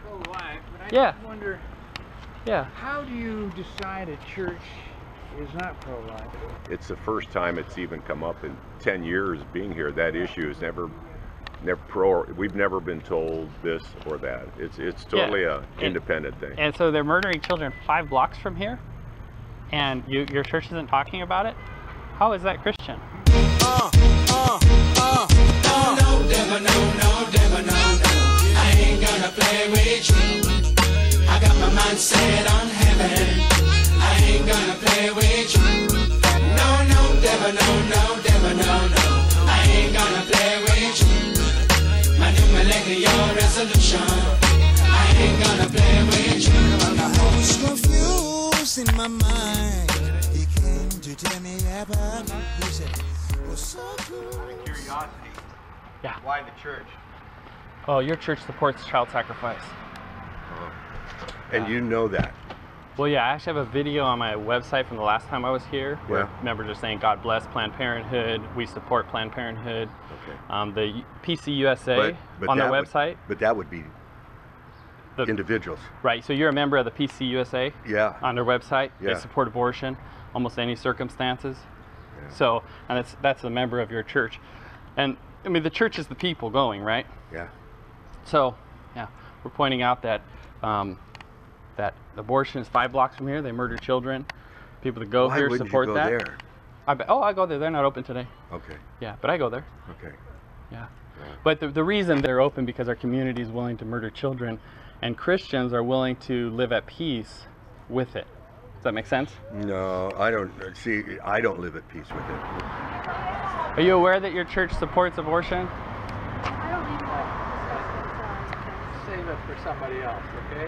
pro-life, but I Yeah. just wonder, Yeah. how do you decide a church is not pro-life? It's the first time it's even come up in 10 years being here. That issue is never we've never been told this or that. It's totally a independent thing. And so they're murdering children 5 blocks from here, and your church isn't talking about it? How is that Christian? No, devil, no. I ain't gonna play with you. I got my mind set on heaven. I ain't gonna play with you. No, devil, no. I ain't gonna play with you. My new millennial resolution. I ain't gonna play with you. I was confused in my mind. He came to tell me about you. He said, was so good. Curiosity. Yeah. Why the church? Oh, your church supports child sacrifice. And you know that. Well, yeah, I actually have a video on my website from the last time I was here where members are saying, God bless Planned Parenthood, we support Planned Parenthood. Okay. The PC U.S.A. on their website. But that would be individuals. Right, so you're a member of the PC U.S.A. Yeah. on their website. Yeah. They support abortion, almost any circumstances. Yeah. So, and that's a member of your church. And, I mean, the church is the people going, right? Yeah. So, yeah, we're pointing out that that abortion is 5 blocks from here. They murder children. People that go here support that. Why wouldn't you go there? I go there. They're not open today. Okay. Yeah, but I go there. Okay. Yeah. But the reason they're open because our community is willing to murder children, and Christians are willing to live at peace with it. Does that make sense? No, I don't. See, I don't live at peace with it. Are you aware that your church supports abortion? I don't need to save it for somebody else, okay?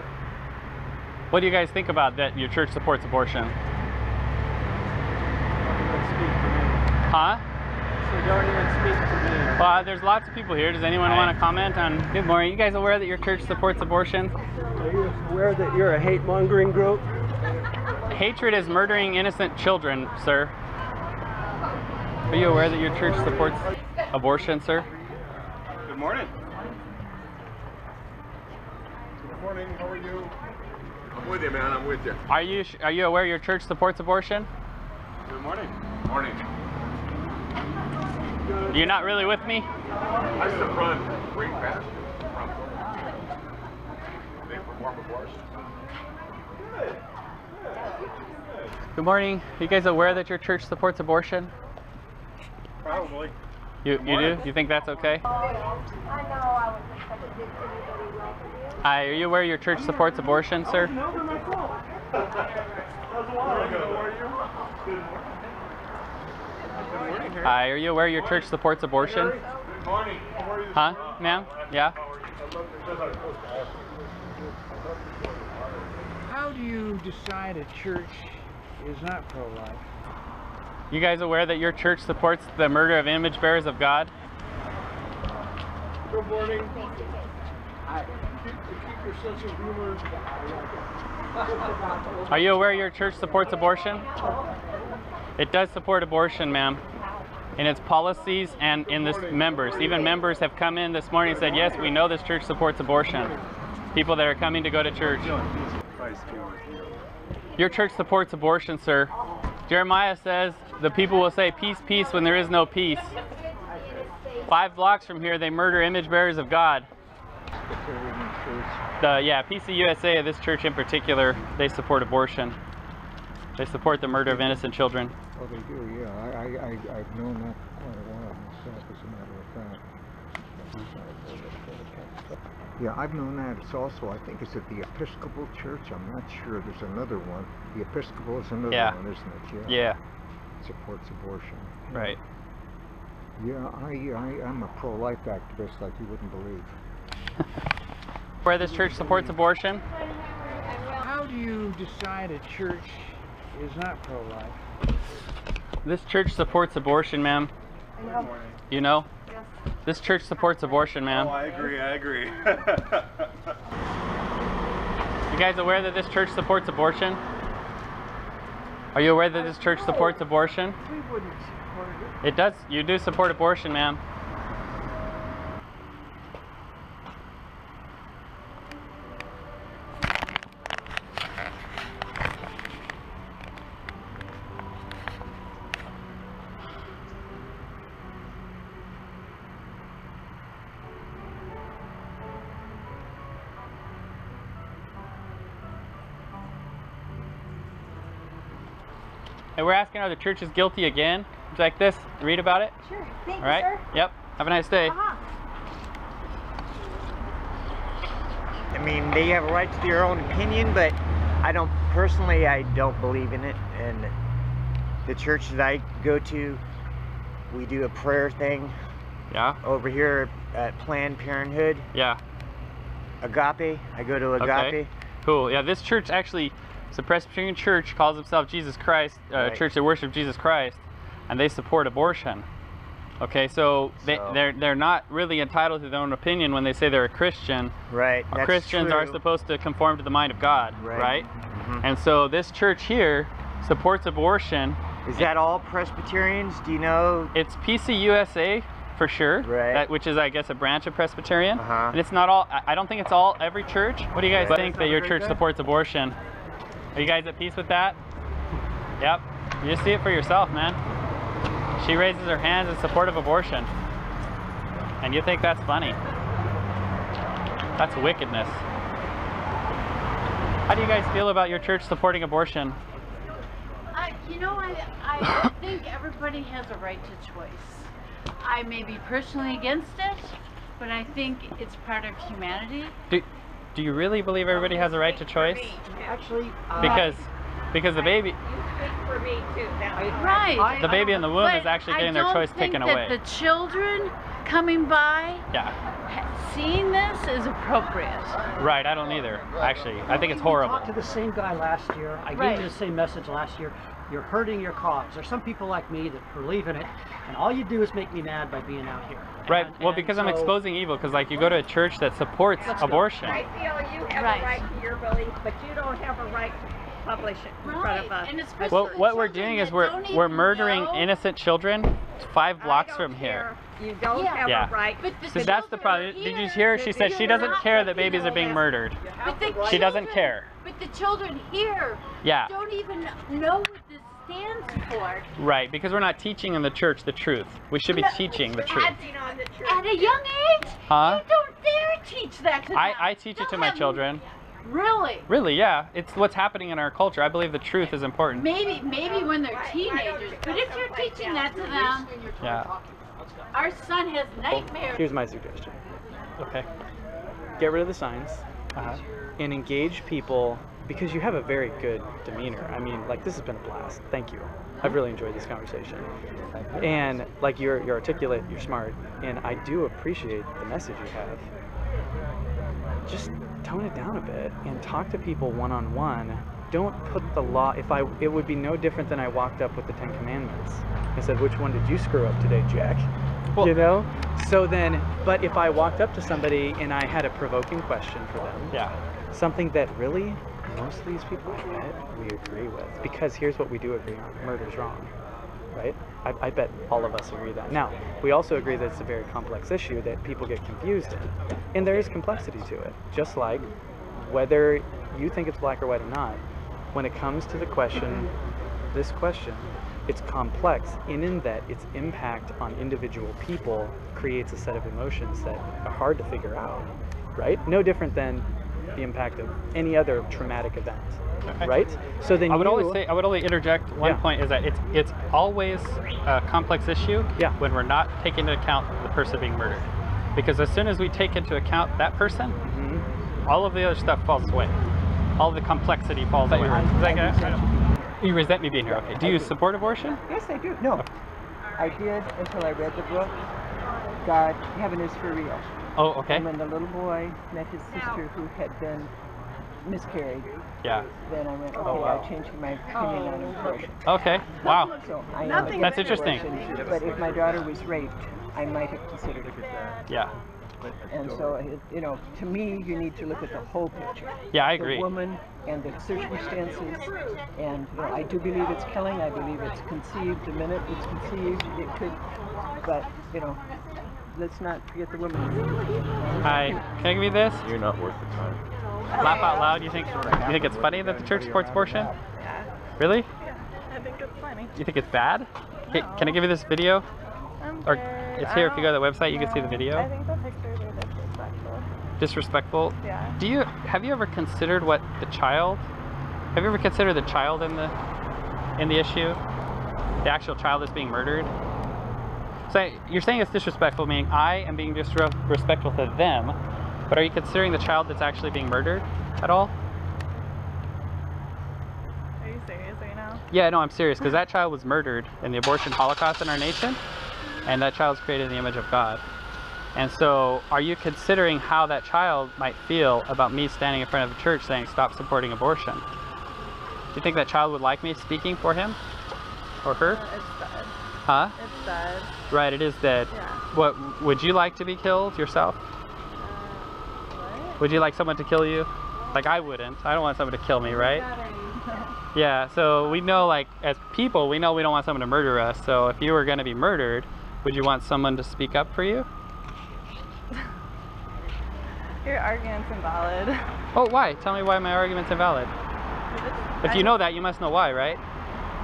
What do you guys think about that your church supports abortion? Don't even speak to me. Huh? So don't even speak to me. Well, there's lots of people here. Does anyone want to comment on? Good morning. You guys aware that your church supports abortion? Are you aware that you're a hate-mongering group? Hatred is murdering innocent children, sir. Are you aware that your church supports abortion, sir? Good morning. Good morning. How are you? I'm with you, man. I'm with you. Are you aware your church supports abortion? Good morning. Morning. You're not really with me? I support free pasture they perform abortion. Good morning. Are you guys aware that your church supports abortion? Probably. You do? You think that's okay? Hi, are you aware your church supports abortion, sir? Hi, are you aware your church supports abortion? Good morning. How are you? Huh, ma'am? Yeah? How do you decide a church is not pro-life? You guys aware that your church supports the murder of image bearers of God? Good morning. Keep your sense of humor. Are you aware your church supports abortion? It does support abortion, ma'am, in its policies and in its members. Even members have come in this morning and said, yes, we know this church supports abortion. People that are coming to go to church. Your church supports abortion, sir. Jeremiah says the people will say peace, peace when there is no peace. 5 blocks from here, they murder image bearers of God. Yeah, PC U.S.A., this church in particular, they support abortion. They support the murder of innocent children. Oh, they do, yeah. I've known that for quite a while myself, as a matter of fact. Yeah, I've known that. It's also, I think, is it the Episcopal Church? I'm not sure. There's another one. The Episcopal is another one, isn't it? Yeah. Supports abortion. Right. Yeah, I'm a pro-life activist like you wouldn't believe. Where this church supports abortion? How do you decide a church is not pro-life? This church supports abortion, ma'am. You know? Yes. This church supports abortion, ma'am. Oh, I agree. You guys aware that this church supports abortion? Are you aware that this church supports abortion? We wouldn't support it. It does. You do support abortion, ma'am. And we're asking, are the churches guilty again? Would you like this? Read about it? Sure. Thank All right. you, sir. Yep. Have a nice day. I mean, they have a right to their own opinion, but I don't believe in it. And the church that I go to, we do a prayer thing. Yeah. Over here at Planned Parenthood. Yeah. Agape. I go to Agape. Okay. Cool. Yeah, this church actually, it's a Presbyterian church, calls itself Jesus Christ, Right. church that worship Jesus Christ, and they support abortion. Okay, so they're not really entitled to their own opinion when they say they're a Christian. Right. Our That's Christians true. are supposed to conform to the mind of God, right? Mm-hmm. And so this church here supports abortion. Is that all Presbyterians? Do you know? It's U.S.A. for sure, Right. which is, I guess, a branch of Presbyterian. Uh-huh. And it's not all, I don't think it's all every church. What do you guys think that your church supports abortion? Are you guys at peace with that? Yep. You just see it for yourself, man. She raises her hands in support of abortion. And you think that's funny. That's wickedness. How do you guys feel about your church supporting abortion? You know, I think everybody has a right to choice. I may be personally against it, but I think it's part of humanity. Do you really believe everybody has a right to choice? Actually, Because the baby, you speak for me too. Now, Right. the baby in the womb is But actually getting their choice taken I don't away. think that the children coming by, Yeah. seeing this is appropriate. Right, I don't either, actually. I think it's I horrible. talked to the same guy last year. I Right. gave you the same message last year. You're hurting your cause. There's some people like me that believe in it, and all you do is make me mad by being out here. Right, And- well, and because I'm so- exposing evil, because like you go to a church that supports Let's go. abortion. I feel you have Right. a right to your belief, but you don't have a right to publish it in front of us. And especially Well, the what we're children doing is that we're don't we're even murdering know. innocent children 5 blocks I from don't here. care. You don't Yeah. have Yeah. a right. But So that's the problem. Did you hear? She said she doesn't care that babies are being murdered. But the She doesn't children- care. But the children here Yeah. don't even know what this stands for. Right, because we're not teaching in the church the truth. We should be No, teaching the truth. Acting on the truth. At a young age, Huh? you don't dare teach that to them. I teach it to They'll my have- children. Really? Really, yeah. It's what's happening in our culture. I believe the truth is important. Maybe when they're teenagers. But if you're teaching that to them, Yeah. our son has nightmares. Here's my suggestion. Okay. Get rid of the signs Uh-huh. and engage people because you have a very good demeanor. I mean, like, this has been a blast. Thank you. I've really enjoyed this conversation. And like you're articulate, you're smart, and I do appreciate the message you have. Just tone it down a bit and talk to people one-on-one. Don't put the law, it would be no different than I walked up with the 10 Commandments. I said, which one did you screw up today, Jack? Well, You know? So then, but if I walked up to somebody and I had a provoking question for them, Yeah. something that really most of these people I bet we agree with, because here's what we do agree on: murder's wrong, right? I bet all of us agree that. Now, we also agree that it's a very complex issue that people get confused in, and there is complexity to it. Just like whether you think it's black or white or not, when it comes to the question, this question, it's complex in that its impact on individual people creates a set of emotions that are hard to figure out, right? No different than the impact of any other traumatic event, right? So then I would only interject one point, is that it's always a complex issue when we're not taking into account the person being murdered. Because as soon as we take into account that person, all of the other stuff falls away. All the complexity falls away. You resent me being here. Okay. Do you support abortion? Yes, I do. No, I did until I read the book, God, Heaven is for Real. Oh, okay. And when the little boy met his sister who had been miscarried, Yeah. then I went, okay, Oh, wow. I changed my opinion on abortion. Okay. Wow. So I Nothing That's about interesting. abortion, but if my daughter was raped, I might have considered it. Yeah. And so, you know, to me, you need to look at the whole picture. Yeah, I agree. The woman and the circumstances, and you know, I do believe it's killing. I believe it's conceived the minute it's conceived. It could, but you know, let's not forget the woman. Hi. Can I give you this? You're not worth the time. Laugh out loud. You think it's funny that the church supports abortion? Yeah. Really? I think it's funny. You think it's bad? Okay, can I give you this video? Or it's here. If you go to the website, you can see the video. I think the pictures are disrespectful. Disrespectful? Yeah. Have you ever considered what the child? Have you ever considered the child in in the issue? The actual child that's being murdered? So you're saying it's disrespectful, meaning I am being disrespectful to them, but are you considering the child that's actually being murdered at all? Are you serious right now? Yeah, no, I'm serious, because that child was murdered in the abortion holocaust in our nation, and that child's created in the image of God. And so, are you considering how that child might feel about me standing in front of a church saying, stop supporting abortion? Do you think that child would like me speaking for him? Or her? It's dead. Huh? It's dead. Right, it is dead. Yeah. What, would you like to be killed yourself? What? Would you like someone to kill you? Like, I wouldn't. I don't want someone to kill me, right? Yeah, so we know, like, as people, we know we don't want someone to murder us. So if you were going to be murdered, would you want someone to speak up for you? Your argument's invalid. Oh, why? Tell me why my argument's invalid. If you know that, you must know why, right?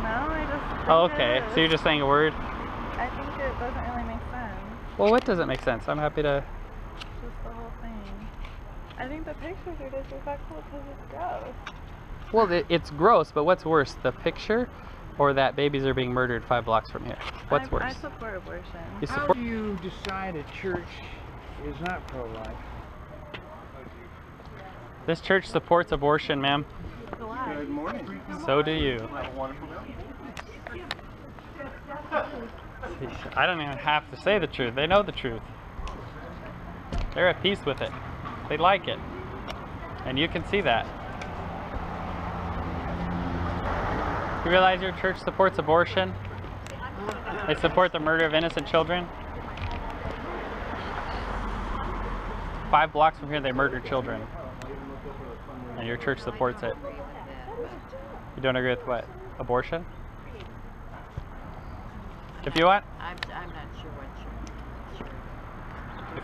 No, I just. Oh, okay. So you're just saying a word? I think it doesn't really make sense. Well, what doesn't make sense? I'm happy to. Just the whole thing. I think the pictures are disrespectful because it's gross. Well, it's gross, but what's worse, the picture or that babies are being murdered 5 blocks from here? What's worse? I support abortion. You How support? do you decide a church is not pro-life? This church supports abortion, ma'am. Good morning. So do you. Have a wonderful day. I don't even have to say the truth. They know the truth. They're at peace with it. They like it. And you can see that. You realize your church supports abortion? They support the murder of innocent children? 5 blocks from here, they murder children. And your church supports it. You don't agree with what? Abortion? If you want, I'm not sure what church.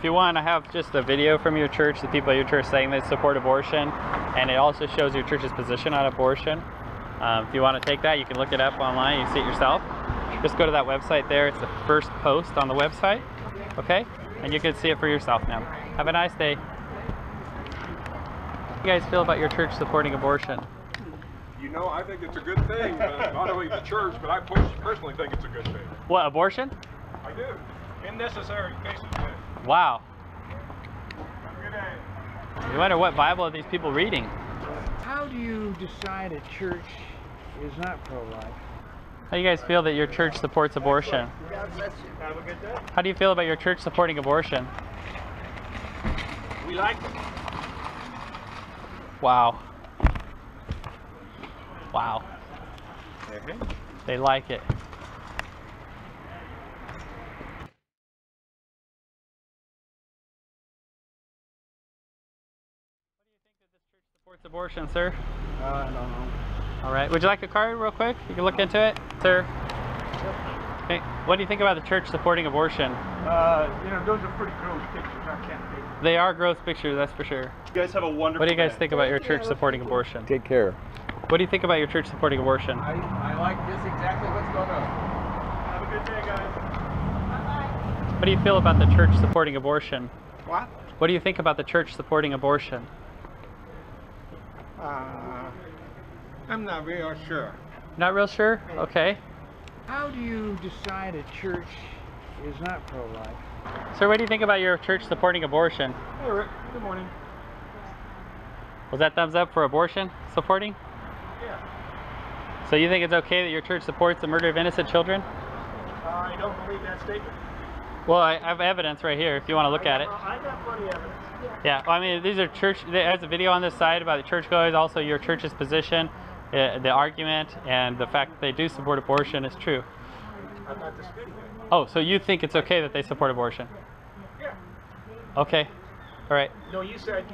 if you want, I have just a video from your church, the people at your church saying they support abortion, and it also shows your church's position on abortion. If you want to take that, you can look it up online, you can see it yourself. Just go to that website there, it's the first post on the website, okay? And you can see it for yourself now. Have a nice day. How do you guys feel about your church supporting abortion? You know, I think it's a good thing. Not only the church, but I personally think it's a good thing. What, abortion? I do. In necessary cases. Wow. Have a good day. You wonder what Bible are these people reading? How do you decide a church is not pro-life? How do you guys feel that your church supports abortion? Have a good day. How do you feel about your church supporting abortion? We like it. Wow. Wow. They like it. Supports abortion, sir? I don't know. All right. Would you like a card real quick? You can look into it, sir. Okay. What do you think about the church supporting abortion? You know, those are pretty gross pictures. I can't take them. They are gross pictures, that's for sure. You guys have a wonderful What do you guys day. think about your church supporting abortion? Take care. What do you think about your church supporting abortion? I like this exactly what's going on. Have a good day, guys. What do you feel about the church supporting abortion? What? What do you think about the church supporting abortion? I'm not real sure. Not real sure? Okay. How do you decide a church is not pro-life? Sir, what do you think about your church supporting abortion? Hey, Rick. Good morning. Was that thumbs up for abortion supporting? Yeah. So you think it's okay that your church supports the murder of innocent children? I don't believe that statement. Well, I have evidence right here if you want to look at it. I got plenty of evidence. Yeah, well, I mean, these are church, there's a video on this side about the churchgoers, also your church's position, the argument, and the fact that they do support abortion is true. I'm not disputing it. Oh, so you think it's okay that they support abortion? Yeah. Okay. All right. No, you said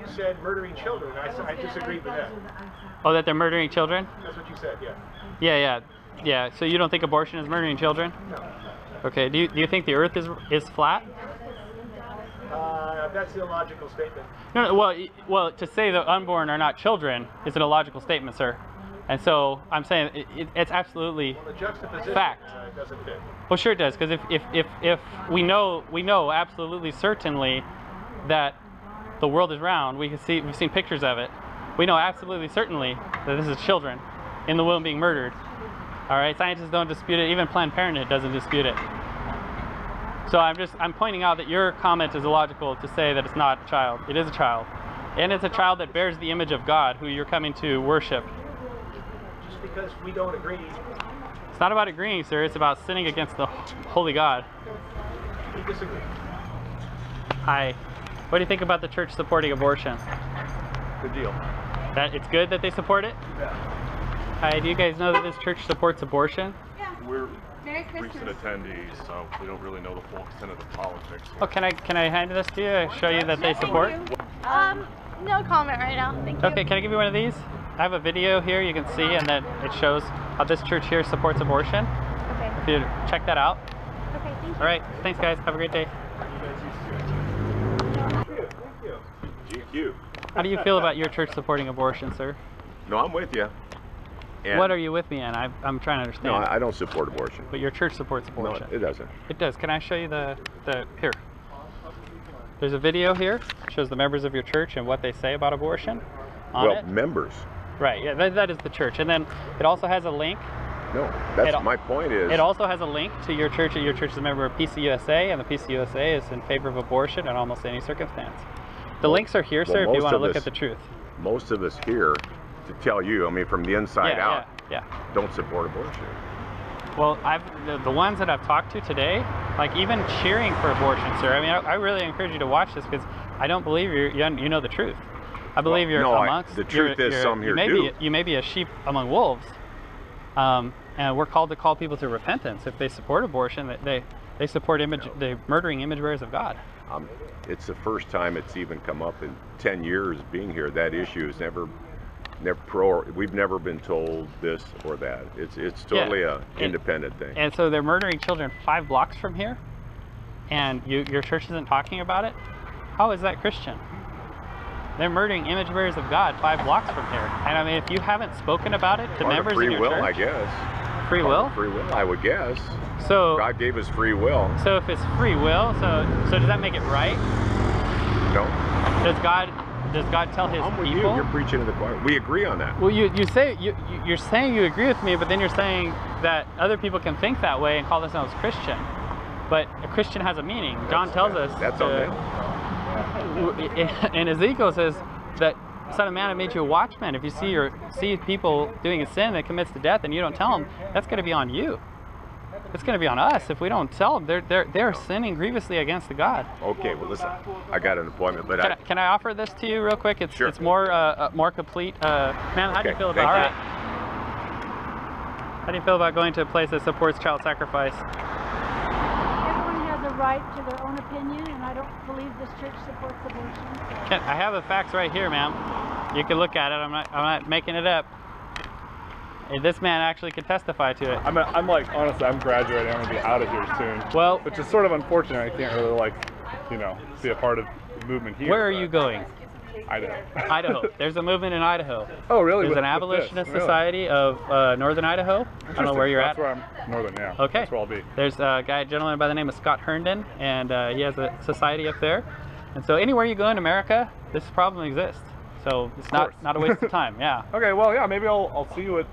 murdering children. I disagreed with that. Oh, that they're murdering children? That's what you said, yeah. Yeah. So you don't think abortion is murdering children? No. Okay. Do you think the earth is flat? That's an illogical statement. No, well, to say the unborn are not children is an illogical statement, sir. And so I'm saying it's absolutely Well, the juxtaposition fact. Doesn't fit. Well, sure it does, because if we know absolutely certainly that the world is round, we've seen pictures of it. We know absolutely certainly that this is children in the womb being murdered. All right, scientists don't dispute it. Even Planned Parenthood doesn't dispute it. So I'm pointing out that your comment is illogical to say that it's not a child. It is a child. And it's a child that bears the image of God, who you're coming to worship. Just because we don't agree. It's not about agreeing, sir. It's about sinning against the holy God. We disagree. Hi. What do you think about the church supporting abortion? Good deal. That it's good that they support it? Yeah. Hi, do you guys know that this church supports abortion? We're recent attendees, so we don't really know the full extent of the politics. Oh, can I hand this to you and show you that they support? No comment right now. Thank you. Okay, can I give you one of these? I have a video here you can see, and then it shows how this church here supports abortion. Okay. If you check that out. Okay, thank you. All right, thanks guys. Have a great day. GQ. How do you feel about your church supporting abortion, sir? No, I'm with you. And What are you with me in? I'm trying to understand. No, I don't support abortion. But your church supports abortion. No, it doesn't. It does. Can I show you the here? There's a video here. It shows the members of your church and what they say about abortion on Well, it. members. Right, yeah, that is the church. And then it also has a link. No, that's my point is. It also has a link to your church, and your church is a member of U.S.A, and the U.S.A is in favor of abortion in almost any circumstance. The links are here, sir, if you want to look at the truth. Most of us here, to tell you, I mean, from the inside out, yeah. don't support abortion. Well, the ones that I've talked to today, like even cheering for abortion, sir. I mean, I really encourage you to watch this because I don't believe you know the truth. I believe you're amongst. The truth is some here do. You may be a sheep among wolves, and we're called to call people to repentance. If they support abortion, that they support the murdering image bearers of God. It's the first time it's even come up in 10 years being here. That issue is we've never been told this or that. It's totally a independent thing. And so they're murdering children 5 blocks from here, and your church isn't talking about it? How is that Christian? They're murdering image bearers of God 5 blocks from here. And I mean, if you haven't spoken about it to members of your church... Free will, I guess. Free will? Free will, I would guess. So God gave us free will. So if it's free will, so does that make it right? No. Does God tell his I'm with people? You're preaching to the choir. We agree on that. Well, you're saying you agree with me, but then you're saying that other people can think that way and call themselves Christian. But a Christian has a meaning. John tells us that's on them. And Ezekiel says that Son of Man, I made you a watchman. If you see people doing a sin that commits to death and you don't tell them, that's going to be on you. It's going to be on us if we don't tell them. They're sinning grievously against the God. Okay, well listen, I got an appointment, but can I offer this to you real quick? It's sure. It's more complete. Ma'am, how do you feel about that? How do you feel about going to a place that supports child sacrifice? Everyone has a right to their own opinion, and I don't believe this church supports abortion. I have the facts right here, ma'am. You can look at it. I'm not making it up. And this man actually could testify to it. I'm like, honestly, I'm graduating. I'm gonna be out of here soon. Well, which is sort of unfortunate. I can't really be a part of the movement here. Where are you going? Idaho. Idaho. There's a movement in Idaho. Oh, really? There's an abolitionist society of northern Idaho. I don't know where you're at. That's where I'm northern, yeah. Okay. That's where I'll be. There's a gentleman by the name of Scott Herndon, and he has a society up there. And so anywhere you go in America, this problem exists. So it's not a waste of time. Yeah. Okay. Well, yeah. Maybe I'll see what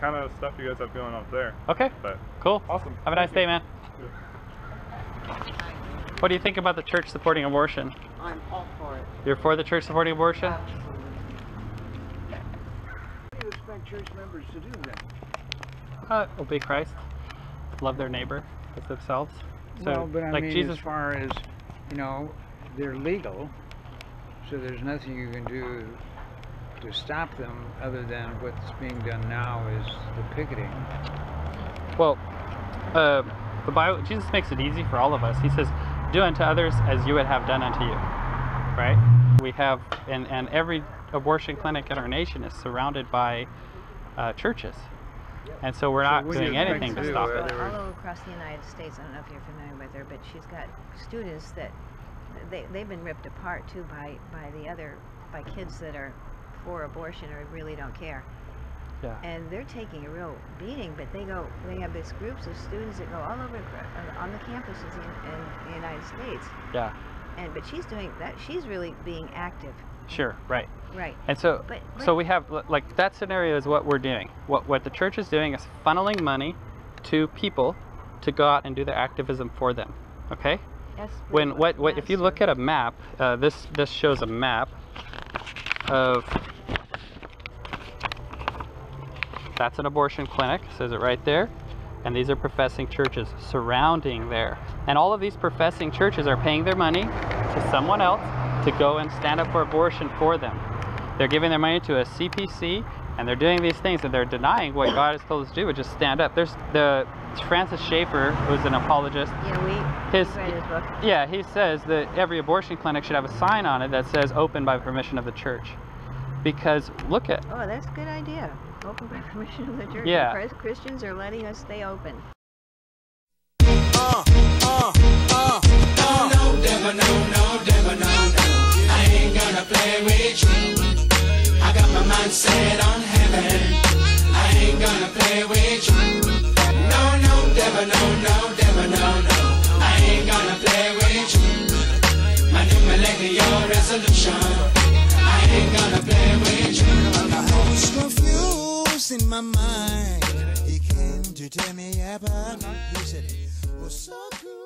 kind of stuff you guys have going on up there. Okay. But cool. Awesome. Have a nice day, man. What do you think about the church supporting abortion? I'm all for it. You're for the church supporting abortion? What do you expect church members to do then? Obey Christ, love their neighbor as themselves. So, well, but I like mean, Jesus, as far as, they're legal, so there's nothing you can do to stop them other than what's being done now is the picketing. Well, the Bible, Jesus makes it easy for all of us. He says, do unto others as you would have done unto you, right? We have, and every abortion clinic in our nation is surrounded by churches. And so we're not doing anything to stop it. All across the United States, I don't know if you're familiar with her, but she's got students that they've been ripped apart too by kids that are for abortion or really don't care. Yeah. And they're taking a real beating, but they have these groups of students that go all over on the campuses in the United States. Yeah. But she's doing that. She's really being active. Sure, right. Right. And so, so we have, like, that scenario is what we're doing. What the church is doing is funneling money to people to go out and do the activism for them. Okay? Yes. When if you look at a map, this shows a map of, that's an abortion clinic, says it right there, and these are professing churches surrounding there. And all of these professing churches are paying their money to someone else to go and stand up for abortion for them. They're giving their money to a CPC, and they're doing these things, and they're denying what God has told us to do, which is stand up. There's Francis Schaeffer, who's an apologist. Yeah, we read his book. Yeah, he says that every abortion clinic should have a sign on it that says "Open by permission of the church," because look at. Oh, that's a good idea. Open by permission of the church. Yeah. Christians are letting us stay open. No, devil, no. I ain't gonna play with you. I got my mind set on heaven. I ain't gonna play with you. No, devil, no. I ain't gonna play with you. My new millennial resolution. I ain't gonna play with you. I was confused in my mind. He came to tell me about. He said, "What's so cool?"